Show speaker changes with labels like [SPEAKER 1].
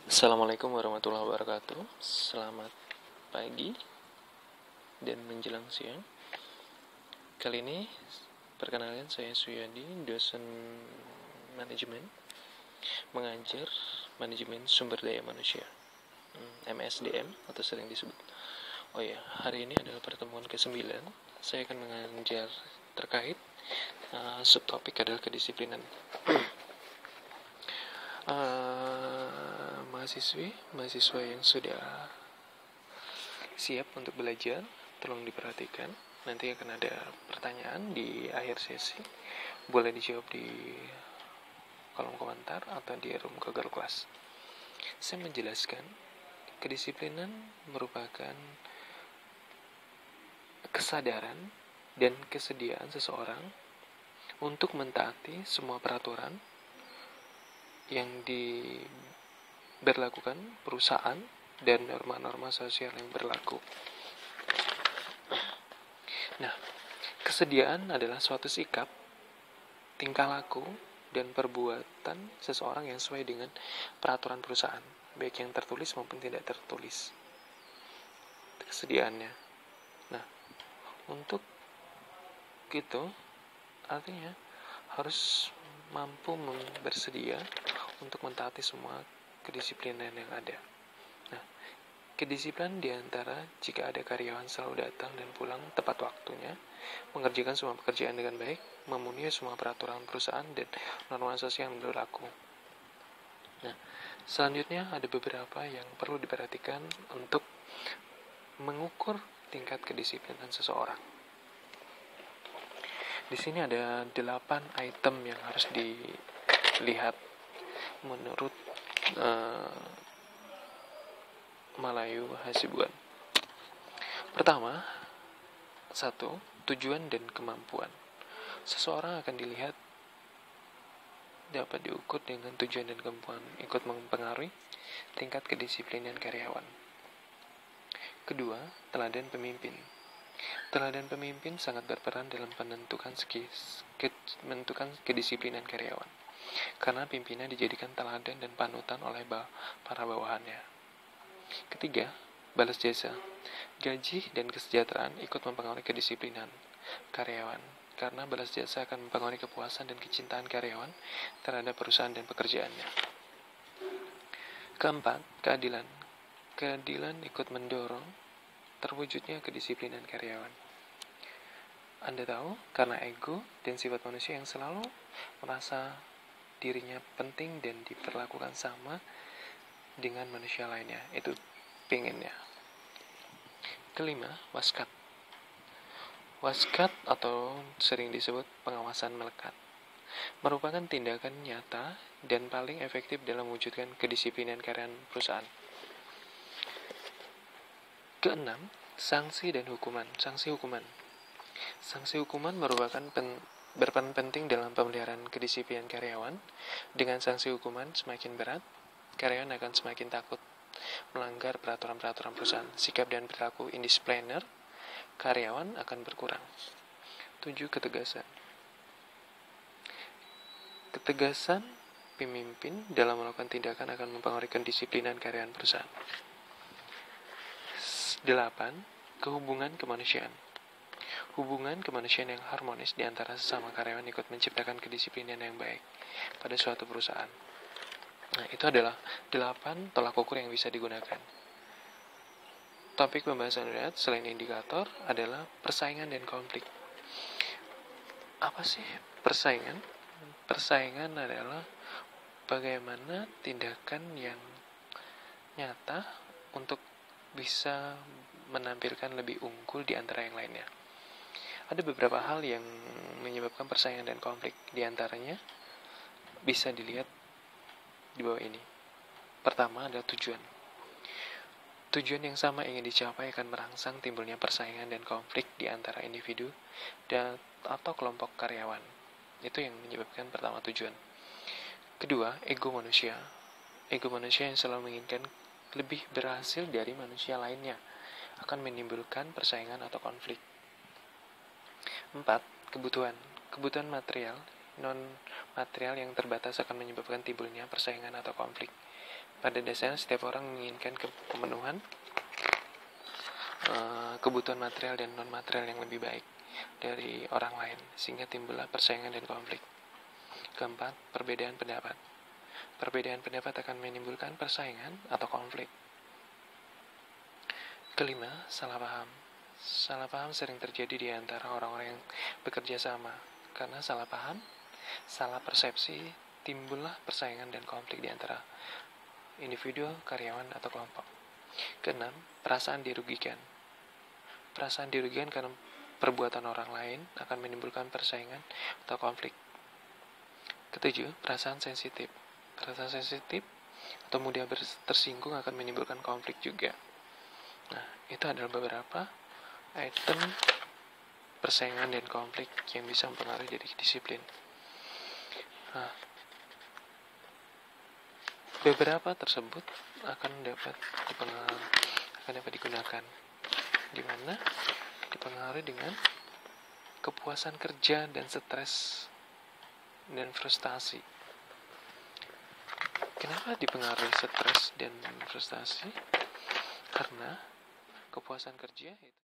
[SPEAKER 1] Assalamualaikum warahmatullahi wabarakatuh. Selamat pagi dan menjelang siang. Kali ini perkenalkan, saya Suyadi, dosen manajemen, mengajar manajemen sumber daya manusia, MSDM atau sering disebut. Oh ya, hari ini adalah pertemuan ke-9. Saya akan mengajar terkait subtopik adalah kedisiplinan. Mahasiswa yang sudah siap untuk belajar, tolong diperhatikan. Nanti akan ada pertanyaan di akhir sesi. Boleh dijawab di kolom komentar atau di room Google Class. Saya menjelaskan, kedisiplinan merupakan kesadaran dan kesediaan seseorang untuk mentaati semua peraturan yang diberlakukan perusahaan dan norma-norma sosial yang berlaku. Nah, kesediaan adalah suatu sikap, tingkah laku, dan perbuatan seseorang yang sesuai dengan peraturan perusahaan, baik yang tertulis maupun tidak tertulis. Kesediaannya. Nah, untuk itu artinya harus mampu bersedia untuk mentaati semua kedisiplinan yang ada. Nah, kedisiplinan diantara jika ada karyawan selalu datang dan pulang tepat waktunya, mengerjakan semua pekerjaan dengan baik, memenuhi semua peraturan perusahaan dan norma sosial yang berlaku. Nah, selanjutnya ada beberapa yang perlu diperhatikan untuk mengukur tingkat kedisiplinan seseorang. Di sini ada 8 item yang harus dilihat menurut Malayu Hasibuan. Pertama, 1. Tujuan dan kemampuan. Seseorang akan dilihat dapat diukur dengan tujuan dan kemampuan, ikut mempengaruhi tingkat kedisiplinan karyawan. Kedua, teladan pemimpin. Teladan pemimpin sangat berperan dalam menentukan kedisiplinan karyawan, karena pimpinan dijadikan teladan dan panutan oleh para bawahannya. Ketiga, balas jasa. Gaji dan kesejahteraan ikut mempengaruhi kedisiplinan karyawan, karena balas jasa akan mempengaruhi kepuasan dan kecintaan karyawan terhadap perusahaan dan pekerjaannya. Keempat, keadilan. Keadilan ikut mendorong terwujudnya kedisiplinan karyawan. Anda tahu, karena ego dan sifat manusia yang selalu merasa dirinya penting dan diperlakukan sama dengan manusia lainnya, itu pengennya. Kelima, waskat. Waskat atau sering disebut pengawasan melekat merupakan tindakan nyata dan paling efektif dalam mewujudkan kedisiplinan karyawan perusahaan. Keenam, sanksi dan hukuman. Sanksi hukuman merupakan berperan penting dalam pemeliharaan kedisiplinan karyawan. Dengan sanksi hukuman semakin berat, karyawan akan semakin takut melanggar peraturan-peraturan perusahaan. Sikap dan perilaku indisipliner karyawan akan berkurang. 7. Ketegasan. Ketegasan pemimpin dalam melakukan tindakan akan mempengaruhi kedisiplinan karyawan perusahaan. 8. Kehubungan kemanusiaan. Hubungan kemanusiaan yang harmonis di antara sesama karyawan ikut menciptakan kedisiplinan yang baik pada suatu perusahaan. Nah, itu adalah 8 tolak ukur yang bisa digunakan. Topik pembahasan berat selain indikator adalah persaingan dan konflik. Apa sih persaingan? Persaingan adalah bagaimana tindakan yang nyata untuk bisa menampilkan lebih unggul di antara yang lainnya. Ada beberapa hal yang menyebabkan persaingan dan konflik. Di antaranya bisa dilihat di bawah ini. Pertama adalah tujuan. Tujuan yang sama ingin dicapai akan merangsang timbulnya persaingan dan konflik di antara individu atau kelompok karyawan. Itu yang menyebabkan pertama tujuan. Kedua, ego manusia. Ego manusia yang selalu menginginkan lebih berhasil dari manusia lainnya akan menimbulkan persaingan atau konflik. 4. Kebutuhan. Kebutuhan material, non-material yang terbatas akan menyebabkan timbulnya persaingan atau konflik. Pada dasarnya setiap orang menginginkan pemenuhan kebutuhan material dan non material yang lebih baik dari orang lain, sehingga timbullah persaingan dan konflik. Keempat, perbedaan pendapat. Perbedaan pendapat akan menimbulkan persaingan atau konflik. Kelima, salah paham. Salah paham sering terjadi di antara orang-orang yang bekerja sama. Karena salah paham, salah persepsi, timbullah persaingan dan konflik di antara individu, karyawan, atau kelompok. Keenam, perasaan dirugikan. Perasaan dirugikan karena perbuatan orang lain akan menimbulkan persaingan atau konflik. Ketujuh, perasaan sensitif. Perasaan sensitif atau mudah tersinggung akan menimbulkan konflik juga. Nah, itu adalah beberapa item persaingan dan konflik yang bisa mempengaruhi dari disiplin. Nah, beberapa tersebut akan dapat digunakan, di mana dipengaruhi dengan kepuasan kerja dan stres dan frustasi. Kenapa dipengaruhi stres dan frustasi? Karena kepuasan kerja itu